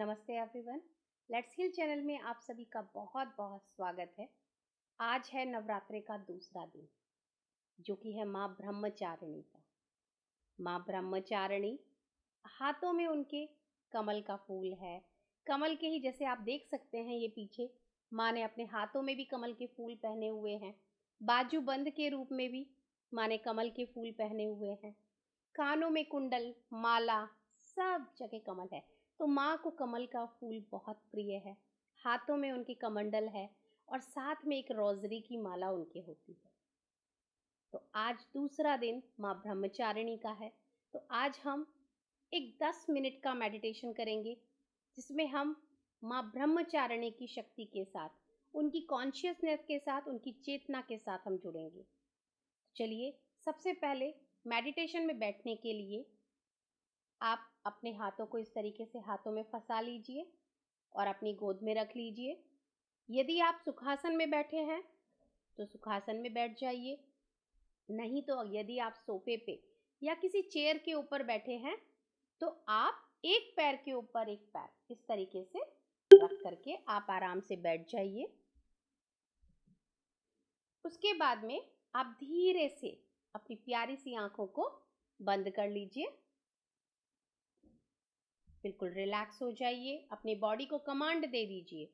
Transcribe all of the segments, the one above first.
नमस्ते everyone. Let's heal channel में आप सभी का बहुत बहुत स्वागत है। आज है नवरात्रि का दूसरा दिन, जो कि है माँ ब्रह्मचारिणी का। माँ ब्रह्मचारिणी, हाथों में उनके कमल का फूल है। कमल के ही जैसे आप देख सकते हैं, ये पीछे माँ ने अपने हाथों में भी कमल के फूल पहने हुए हैं। बाजू बंद के रूप में भी माँ ने कमल के फूल पहने हुए हैं। कानों में कुंडल, माला, सब जगह कमल है। तो माँ को कमल का फूल बहुत प्रिय है। हाथों में उनकी कमंडल है और साथ में एक रोजरी की माला उनके होती है। तो आज दूसरा दिन माँ ब्रह्मचारिणी का है। तो आज हम एक 10 मिनट का मेडिटेशन करेंगे, जिसमें हम माँ ब्रह्मचारिणी की शक्ति के साथ, उनकी कॉन्शियसनेस के साथ, उनकी चेतना के साथ हम जुड़ेंगे। चलिए, सबसे पहले मेडिटेशन में बैठने के लिए आप अपने हाथों को इस तरीके से हाथों में फंसा लीजिए और अपनी गोद में रख लीजिए। यदि आप सुखासन में बैठे हैं तो सुखासन में बैठ जाइए, नहीं तो यदि आप सोफे पे या किसी चेयर के ऊपर बैठे हैं तो आप एक पैर के ऊपर एक पैर इस तरीके से रख करके आप आराम से बैठ जाइए। उसके बाद में आप धीरे से अपनी प्यारी सी आंखों को बंद कर लीजिए। बिल्कुल रिलैक्स हो जाइए, अपनी बॉडी को कमांड दे दीजिए।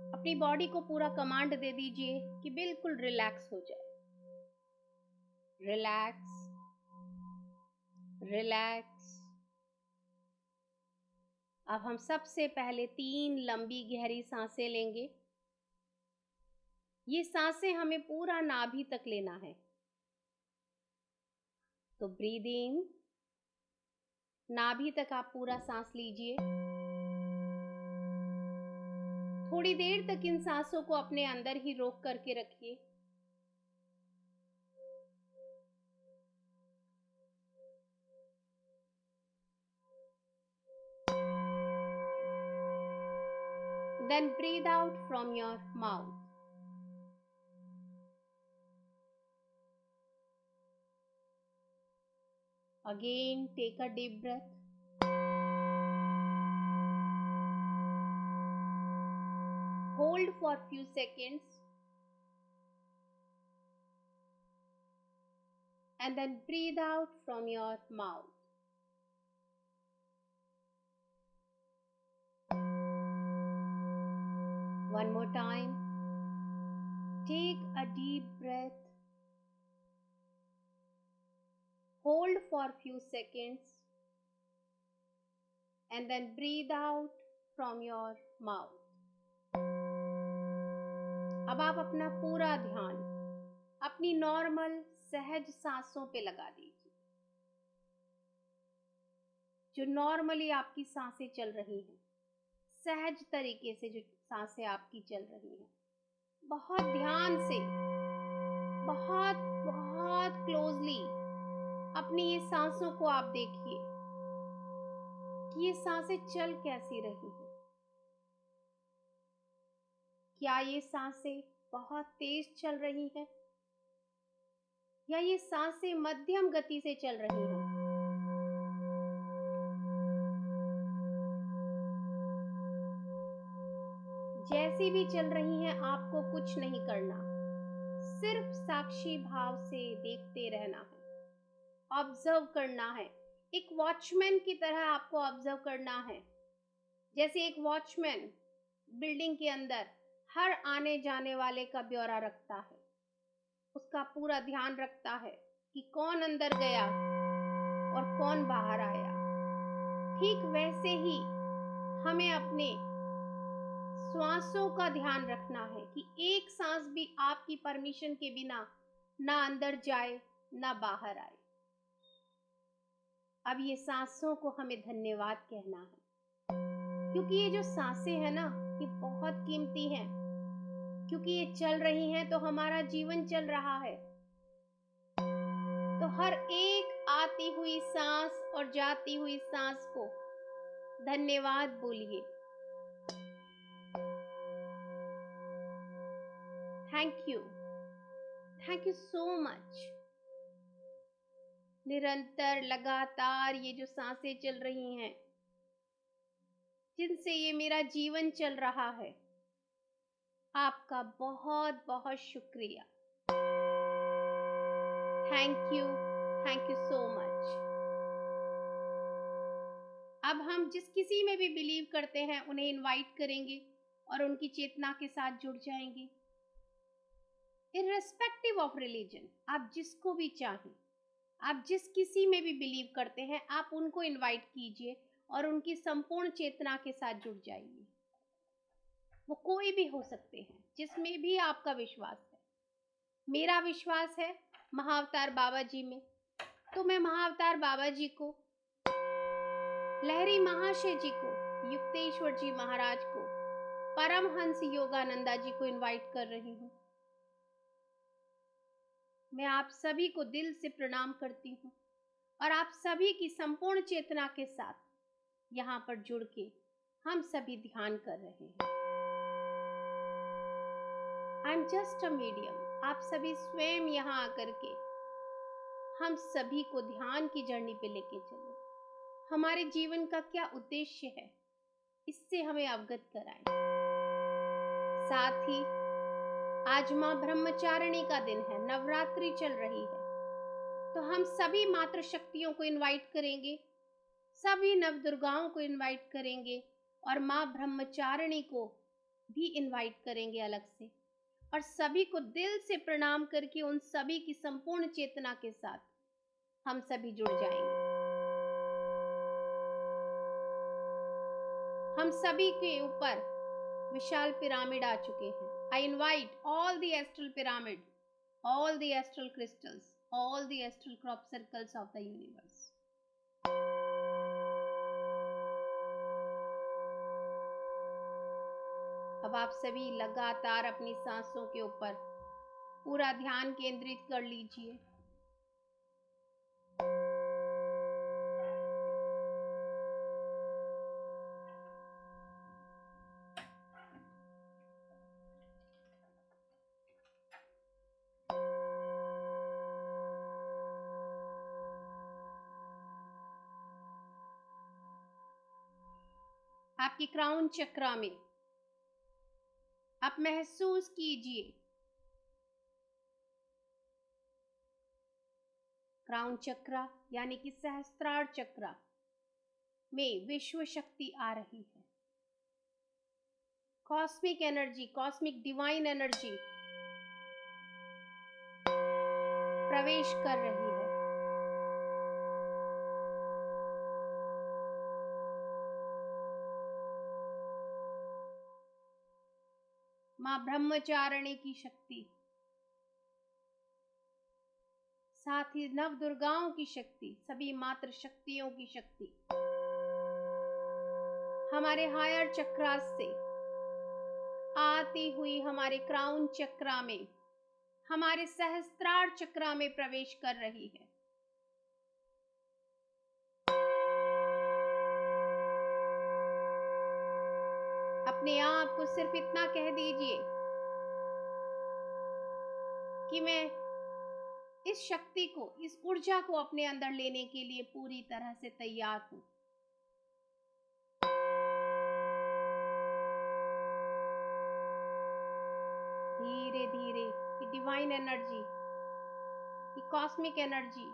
अपनी बॉडी को पूरा कमांड दे दीजिए कि बिल्कुल रिलैक्स हो जाए। Relax, relax. अब हम सबसे पहले 3 लंबी गहरी सांसें लेंगे। ये सांसें हमें पूरा नाभि तक लेना है। तो ब्रीद इन, नाभि तक आप पूरा सांस लीजिए। थोड़ी देर तक इन सांसों को अपने अंदर ही रोक करके रखिए। Then breathe out from your mouth. Again, take a deep breath. Hold for few seconds. And then breathe out from your mouth. One more time. Take a deep breath. Hold for few seconds. And then breathe out from your mouth. अब आप अपना पूरा ध्यान अपनी normal सहज सांसों पे लगा दीजिए। जो नॉर्मली आपकी सांसें चल रही हैं, सहज तरीके से जो सांसें आपकी चल रही हैं, बहुत ध्यान से, बहुत बहुत क्लोजली अपनी ये सांसों को आप देखिए कि ये सांसें चल कैसी रही हैं। क्या ये सांसें बहुत तेज चल रही हैं या ये सांसें मध्यम गति से चल रही हैं? जैसी भी चल रही हैं, आपको कुछ नहीं करना, सिर्फ साक्षी भाव से देखते रहना है, ऑब्जर्व करना है। एक वॉचमैन की तरह आपको ऑब्जर्व करना है। जैसे एक वॉचमैन बिल्डिंग के अंदर हर आने जाने वाले का ब्यौरा रखता है, उसका पूरा ध्यान रखता है कि कौन अंदर गया और कौन बाहर आया। ठीक वैसे ही हमें अपने श्वासों का ध्यान रखना है कि एक सांस भी आपकी परमिशन के बिना ना अंदर जाए ना बाहर आए। अब ये सांसों को हमें धन्यवाद कहना है, क्योंकि ये जो सांसें हैं ना, ये बहुत कीमती हैं। क्योंकि ये चल रही हैं तो हमारा जीवन चल रहा है। तो हर एक आती हुई सांस और जाती हुई सांस को धन्यवाद बोलिए। Thank you so much. निरंतर लगातार ये जो सांसें चल रही हैं, जिनसे ये मेरा जीवन चल रहा है, आपका बहुत बहुत शुक्रिया। Thank you so much. अब हम जिस किसी में भी बिलीव करते हैं उन्हें इनवाइट करेंगे और उनकी चेतना के साथ जुड़ जाएंगे। इर्रेस्पेक्टिव ऑफ रिलीजन, आप जिसको भी चाहें, आप जिस किसी में भी बिलीव करते हैं, आप उनको इनवाइट कीजिए और उनकी संपूर्ण चेतना के साथ जुड़ जाइए। वो कोई भी हो सकते हैं, जिसमें भी आपका विश्वास है। मेरा विश्वास है महाअवतार बाबा जी में, तो मैं महाअवतार बाबा जी को, लहरी महाशय जी को, युक्तेश्वर जी महाराज को, परमहंस योगानंदा जी को इनवाइट कर रही हूँ। मैं आप सभी को दिल से प्रणाम करती हूँ और आप सभी की संपूर्ण चेतना के साथ यहाँ पर जुड़ के हम सभी ध्यान कर रहे हैं। I am just a medium. आप सभी स्वयं यहाँ आकर के हम सभी को ध्यान की जर्नी पे लेके चले। हमारे जीवन का क्या उद्देश्य है, इससे हमें अवगत कराएं। साथ ही आज माँ ब्रह्मचारिणी का दिन है, नवरात्रि चल रही है, तो हम सभी मातृ शक्तियों को इनवाइट करेंगे, सभी नवदुर्गाओं को इनवाइट करेंगे और माँ ब्रह्मचारिणी को भी इनवाइट करेंगे अलग से, और सभी को दिल से प्रणाम करके उन सभी की संपूर्ण चेतना के साथ हम सभी जुड़ जाएंगे। हम सभी के ऊपर विशाल पिरामिड आ चुके हैं। I invite all the astral pyramid, all the astral crystals, all the astral crop circles of the universe. अब आप सभी लगातार अपनी सांसों के ऊपर पूरा ध्यान केंद्रित कर लीजिए। आपकी क्राउन चक्रा में आप महसूस कीजिए, क्राउन चक्रा यानी कि सहस्त्रार चक्रा में विश्व शक्ति आ रही है। Cosmic energy, cosmic divine energy प्रवेश कर रही है। माँ ब्रह्मचारिणी की शक्ति, साथ ही नव दुर्गाओं की शक्ति, सभी मातृ शक्तियों की शक्ति हमारे हायर चक्रास से आती हुई हमारे क्राउन चक्रा में, हमारे सहस्त्रार चक्रा में प्रवेश कर रही है। अपने आप को सिर्फ इतना कह दीजिए कि मैं इस शक्ति को, इस ऊर्जा को अपने अंदर लेने के लिए पूरी तरह से तैयार हूं। धीरे धीरे ये डिवाइन एनर्जी, ये कॉस्मिक एनर्जी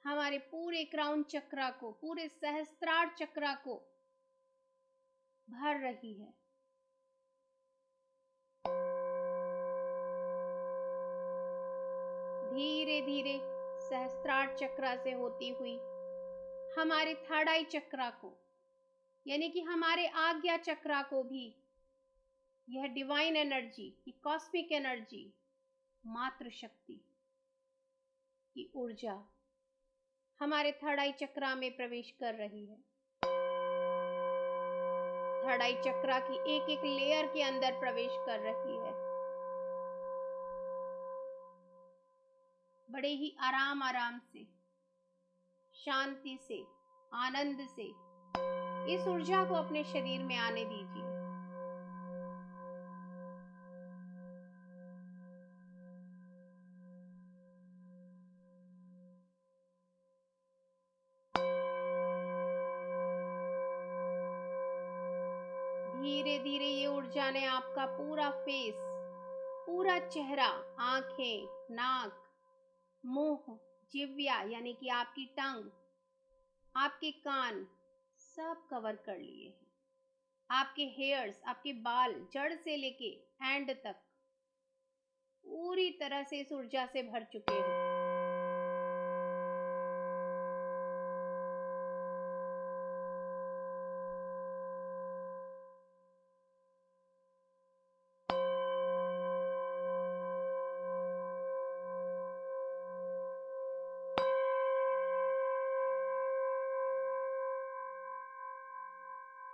हमारे पूरे क्राउन चक्रा को, पूरे सहस्त्रार चक्रा को भर रही है। धीरे धीरे सहस्त्रार चक्रा से होती हुई हमारे थर्ड आई चक्रा को, यानी कि हमारे आज्ञा चक्रा को भी यह डिवाइन एनर्जी, की कॉस्मिक एनर्जी, मातृ शक्ति की ऊर्जा हमारे थर्ड आई चक्रा में प्रवेश कर रही है। थर्ड आई चक्रा की एक एक लेयर के अंदर प्रवेश कर रही है। बड़े ही आराम आराम से, शांति से, आनंद से इस ऊर्जा को अपने शरीर में आने दीजिए। धीरे धीरे ये ऊर्जा ने आपका पूरा फेस, पूरा चेहरा, आंखें, नाक, मुंह, जिह्वा यानी कि आपकी टंग, आपके कान सब कवर कर लिए हैं। आपके हेयर्स, आपके बाल जड़ से लेके एंड तक पूरी तरह से इस ऊर्जा से भर चुके हैं।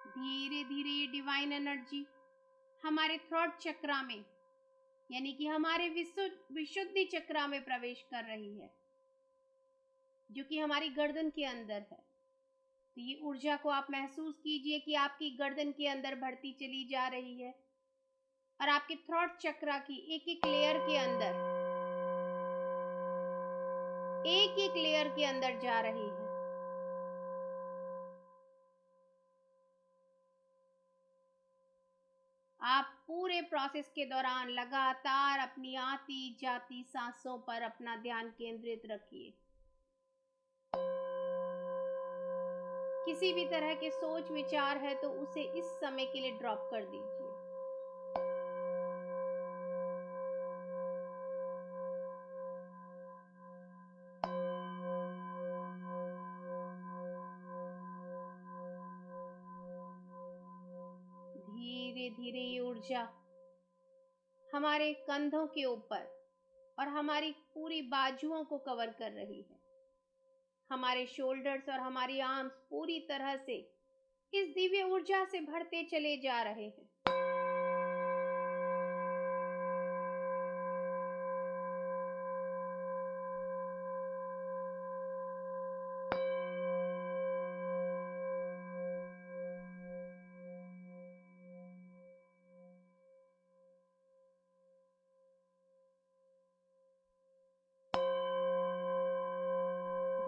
धीरे धीरे ये डिवाइन एनर्जी हमारे थ्रोट चक्रा में यानी कि हमारे विशुद्धि चक्रा में प्रवेश कर रही है, जो कि हमारी गर्दन के अंदर है। तो ये ऊर्जा को आप महसूस कीजिए कि आपकी गर्दन के अंदर बढ़ती चली जा रही है और आपके थ्रोट चक्रा की एक एक लेयर के अंदर, एक एक लेयर के अंदर जा रही है। आप पूरे प्रोसेस के दौरान लगातार अपनी आती जाती सांसों पर अपना ध्यान केंद्रित रखिए। किसी भी तरह के सोच विचार है तो उसे इस समय के लिए ड्रॉप कर दीजिए। धीरे धीरे ये ऊर्जा हमारे कंधों के ऊपर और हमारी पूरी बाजुओं को कवर कर रही है। हमारे शोल्डर्स और हमारी आर्म्स पूरी तरह से इस दिव्य ऊर्जा से भरते चले जा रहे हैं।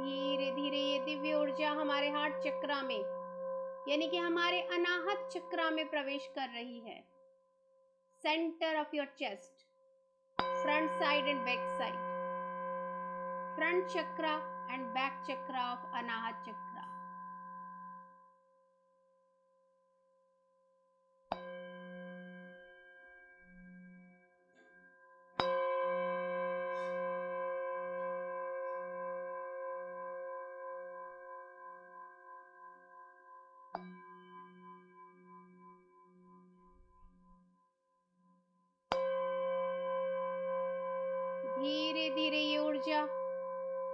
धीरे धीरे ये दिव्य ऊर्जा हमारे हार्ट चक्रा में यानी कि हमारे अनाहत चक्रा में प्रवेश कर रही है। Centre of your chest, front side and back side, front chakra and back chakra of Anahata chakra. धीरे धीरे ये ऊर्जा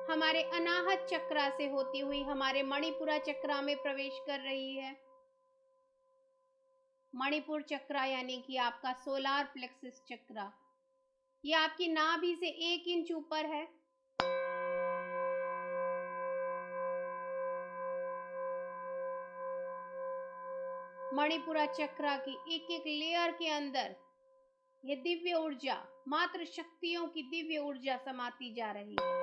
हमारे अनाहत चक्रा से होती हुई हमारे मणिपुरा चक्रा में प्रवेश कर रही है। मणिपुर चक्रा यानी कि आपका सोलार प्लेक्सस चक्रा, ये आपकी नाभि से 1 इंच ऊपर है। मणिपुरा चक्रा की एक एक लेयर के अंदर ये दिव्य ऊर्जा, मात्र शक्तियों की दिव्य ऊर्जा समाती जा रही है।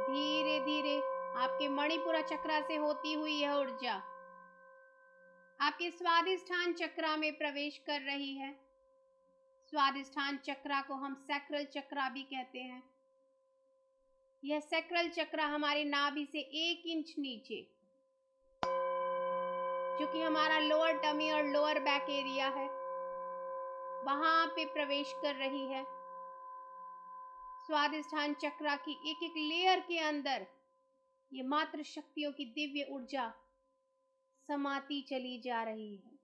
धीरे धीरे आपके मणिपुरा चक्रा से होती हुई यह ऊर्जा आपके स्वादिष्ठान चक्रा में प्रवेश कर रही है। स्वादिष्ठान चक्रा को हम सैक्रल चक्रा भी कहते हैं। यह सैक्रल चक्रा हमारे नाभि से 1 इंच नीचे, जो कि हमारा लोअर टमी और लोअर बैक एरिया है, वहां पे प्रवेश कर रही है। स्वादिष्ठान चक्रा की एक एक लेयर के अंदर ये मात्र शक्तियों की दिव्य ऊर्जा समाती चली जा रही है।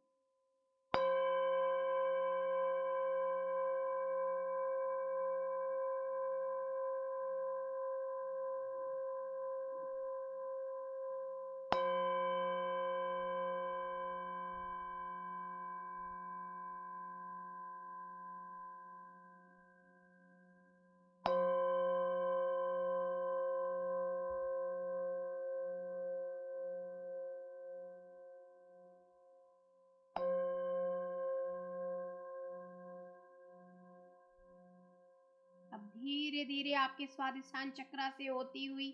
धीरे धीरे आपके स्वादिष्ठान चक्र से होती हुई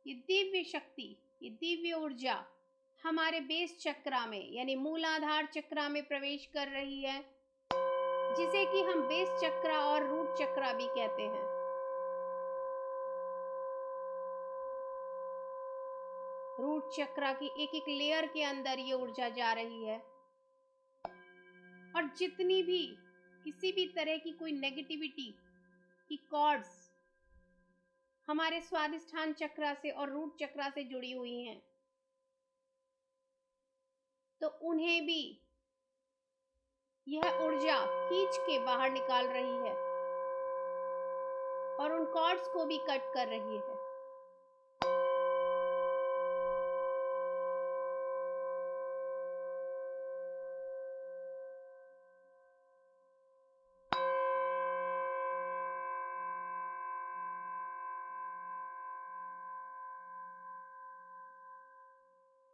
ये दिव्य शक्ति, ये दिव्य ऊर्जा हमारे बेस चक्र में यानी मूलाधार चक्र में प्रवेश कर रही है, जिसे कि हम बेस चक्र और रूट चक्र भी कहते हैं। रूट चक्र की एक एक लेयर के अंदर ये ऊर्जा जा रही है और जितनी भी किसी भी तरह की कोई नेगेटिविटी की कॉर्ड्स हमारे स्वादिष्ठान चक्र से और रूट चक्र से जुड़ी हुई हैं, तो उन्हें भी यह ऊर्जा खींच के बाहर निकाल रही है और उन कॉर्ड्स को भी कट कर रही है।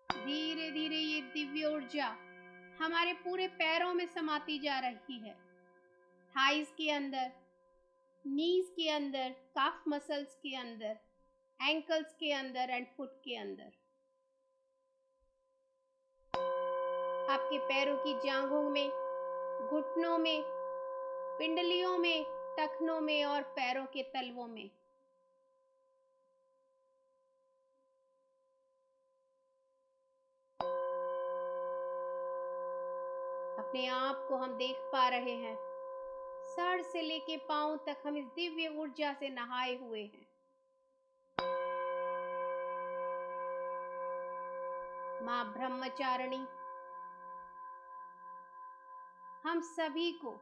धीरे धीरे ये दिव्य ऊर्जा हमारे पूरे पैरों में समाती जा रही है, थाइस के अंदर, नीज के अंदर, काफ मसल्स के अंदर, एंकल्स के अंदर एंड फुट के अंदर। आपके पैरों की जांघों में, घुटनों में, पिंडलियों में, टखनों में और पैरों के तलवों में। अपने आप को हम देख पा रहे हैं, सर से लेके पांव तक हम इस दिव्य ऊर्जा से नहाए हुए हैं। मां ब्रह्मचारिणी हम सभी को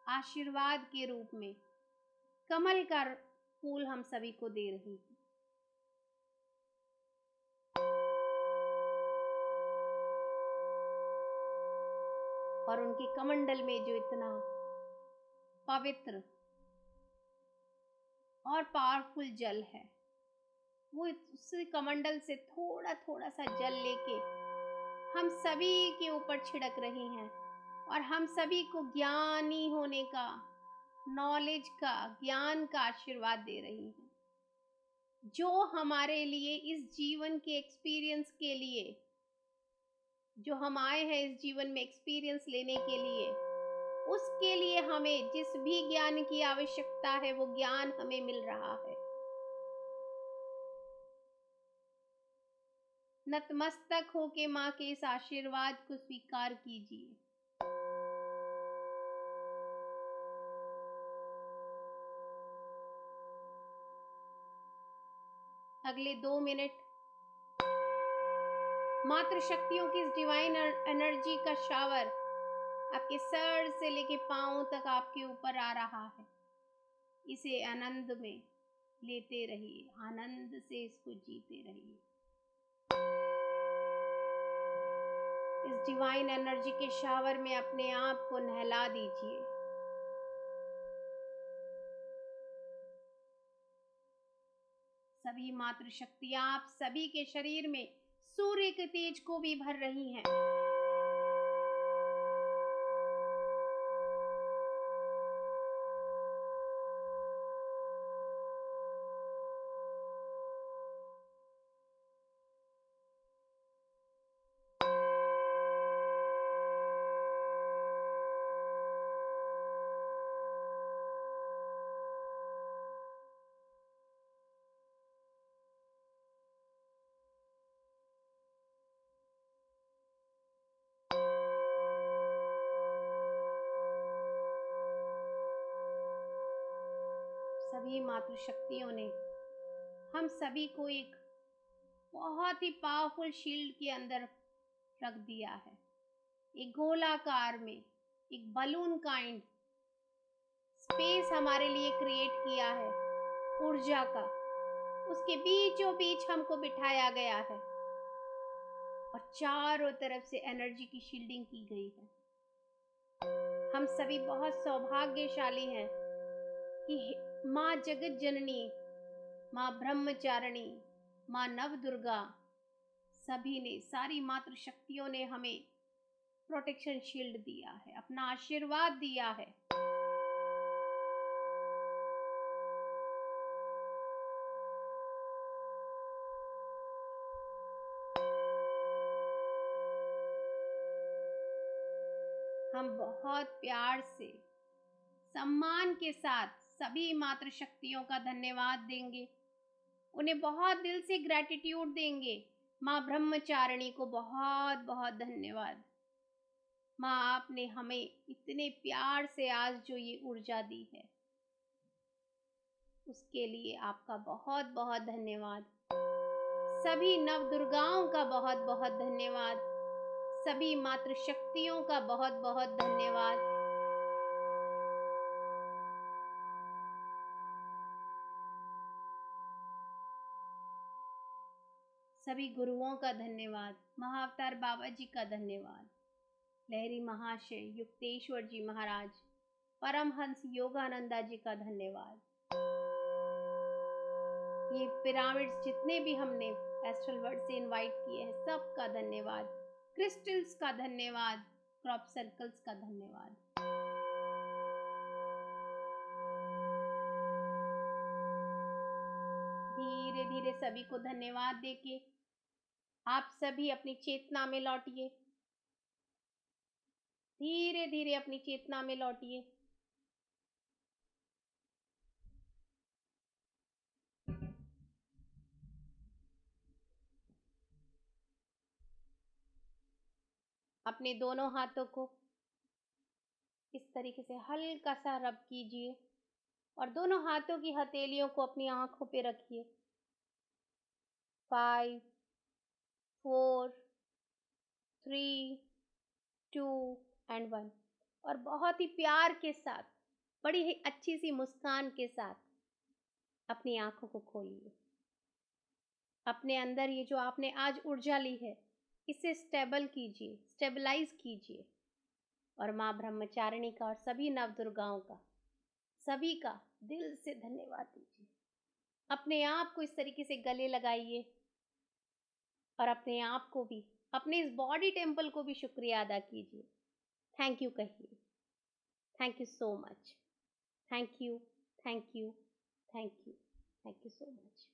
आशीर्वाद के रूप में कमल का फूल हम सभी को दे रही है। और उनके कमंडल में जो इतना पवित्र और पावरफुल जल है, वो उस कमंडल से थोड़ा थोड़ा सा जल लेके हम सभी के ऊपर छिड़क रही हैं और हम सभी को ज्ञानी होने का, नॉलेज का, ज्ञान का आशीर्वाद दे रही हैं, जो हमारे लिए इस जीवन के एक्सपीरियंस के लिए, जो हम आए हैं इस जीवन में एक्सपीरियंस लेने के लिए, उसके लिए हमें जिस भी ज्ञान की आवश्यकता है वो ज्ञान हमें मिल रहा है। नतमस्तक होके माँ के इस आशीर्वाद को स्वीकार कीजिए। अगले 2 मिनट मातृ शक्तियों की इस डिवाइन एनर्जी का शावर आपके सर से लेके पांव तक आपके ऊपर आ रहा है। इसे आनंद में लेते रहिए, आनंद से इसको जीते रहिए। इस डिवाइन एनर्जी के शावर में अपने आप को नहला दीजिए। सभी मातृ शक्तियां आप सभी के शरीर में सूर्य के तेज को भी भर रही हैं। सभी मातृ शक्तियों ने हम सभी को एक बहुत ही पावरफुल शील्ड के अंदर रख दिया है। एक गोलाकार में एक बलून काइंड स्पेस हमारे लिए क्रिएट किया है ऊर्जा का। उसके बीचों बीच हमको बिठाया गया है और चारों तरफ से एनर्जी की शील्डिंग की गई है। हम सभी बहुत सौभाग्यशाली हैं कि माँ जगत जननी, माँ ब्रह्मचारिणी, माँ नव दुर्गा, सभी ने, सारी मातृ शक्तियों ने हमें प्रोटेक्शन शील्ड दिया है, अपना आशीर्वाद दिया है। हम बहुत प्यार से, सम्मान के साथ सभी मातृशक्तियों का धन्यवाद देंगे। उन्हें बहुत दिल से ग्रैटिट्यूड देंगे। माँ ब्रह्मचारिणी को बहुत बहुत धन्यवाद। माँ, आपने हमें इतने प्यार से आज जो ये ऊर्जा दी है, उसके लिए आपका बहुत बहुत धन्यवाद। सभी नव दुर्गाओं का बहुत बहुत धन्यवाद। सभी मातृशक्तियों का बहुत बहुत धन्यवाद। सभी गुरुओं का धन्यवाद। महाअवतार बाबा जी का धन्यवाद। लहरी महाशय युक्तेश्वर जी महाराज, परमहंस योगानंदा जी का धन्यवाद। ये पिरामिड्स जितने भी हमने एस्ट्रल वर्ल्ड से इनवाइट किए हैं, सबका धन्यवाद। क्रिस्टल्स का धन्यवाद। क्रॉप सर्कल्स का धन्यवाद। धीरे धीरे सभी को धन्यवाद देके आप सभी अपनी चेतना में लौटिए। धीरे धीरे अपनी चेतना में लौटिए। अपने दोनों हाथों को इस तरीके से हल्का सा रब कीजिए और दोनों हाथों की हथेलियों को अपनी आंखों पे रखिए। 5, 4, 3, 2 एंड 1 और बहुत ही प्यार के साथ, बड़ी ही अच्छी सी मुस्कान के साथ अपनी आंखों को खोलिए। अपने अंदर ये जो आपने आज ऊर्जा ली है, इसे स्टेबल कीजिए, स्टेबलाइज कीजिए और माँ ब्रह्मचारिणी का और सभी नवदुर्गाओं का, सभी का दिल से धन्यवाद दीजिए। अपने आप को इस तरीके से गले लगाइए और अपने आप को भी, अपने इस बॉडी टेम्पल को भी शुक्रिया अदा कीजिए। थैंक यू कहिए। Thank you so much. Thank you, thank you, thank you, thank you so much.